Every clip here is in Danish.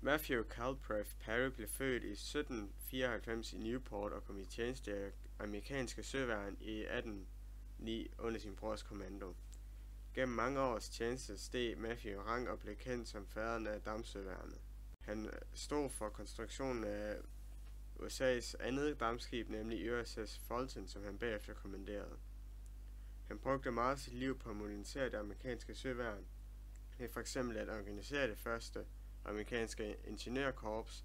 Matthew Calpref Perry blev født i 1794 i Newport og kom i tjeneste i amerikanske søværn i 1809 under sin brors kommando. Gennem mange års tjeneste steg Matthew rang og blev kendt som faderen af dampsøværnet. Han stod for konstruktionen af USA's andet dampskib, nemlig USS Fulton, som han bagefter kommanderede. Han brugte meget sit liv på at modernisere det amerikanske søværn, ved for eksempel at organisere det første amerikanske ingeniørkorps,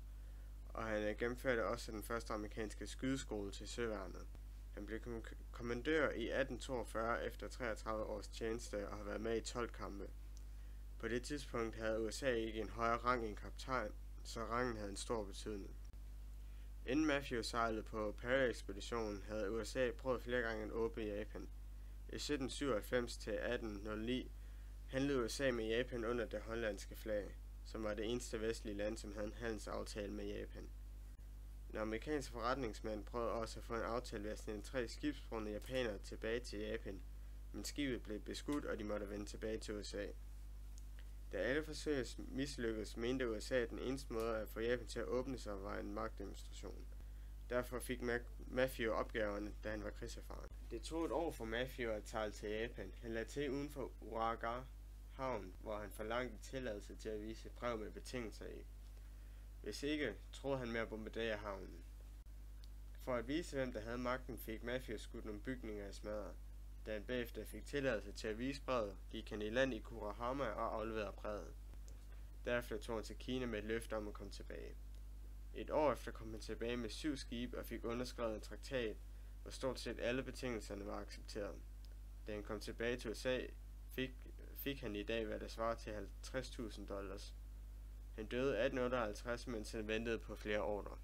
og han gennemførte også den første amerikanske skydeskole til søværnet. Han blev kommandør i 1842 efter 33 års tjeneste og har været med i 12 kampe. På det tidspunkt havde USA ikke en højere rang end kaptajn, så rangen havde en stor betydning. Inden Matthew sejlede på Perry-ekspeditionen, havde USA prøvet flere gange at åbne Japan. I 1797 til 1809 handlede USA med Japan under det hollandske flag, som var det eneste vestlige land, som havde en handelsaftale med Japan. En amerikansk forretningsmand prøvede også at få en aftale ved at sende 3 skibsbrudne japanere tilbage til Japan, men skibet blev beskudt, og de måtte vende tilbage til USA. Da alle forsøg mislykkedes, mente USA, at den eneste måde at få Japan til at åbne sig var en magtdemonstration. Derfor fik Matthew opgaverne, da han var krigserfaren. Det tog et år for Matthew at sejle til Japan. Han lagde til uden for Uraga havn, hvor han forlangte tilladelse til at vise et brev med betingelser i. Hvis ikke, troede han med at bombardere havnen. For at vise, hvem der havde magten, fik Matthew skudt nogle bygninger af smadret. Da han bagefter fik tilladelse til at vise brevet, gik han i land i Kurahama og afleverede brevet. Derefter tog han til Kina med et løfte om at komme tilbage. Et år efter kom han tilbage med 7 skibe og fik underskrevet en traktat, hvor stort set alle betingelserne var accepteret. Da han kom tilbage til USA, fik han i dag, hvad der svarer til $50.000. Han døde 1858, mens han ventede på flere ordre.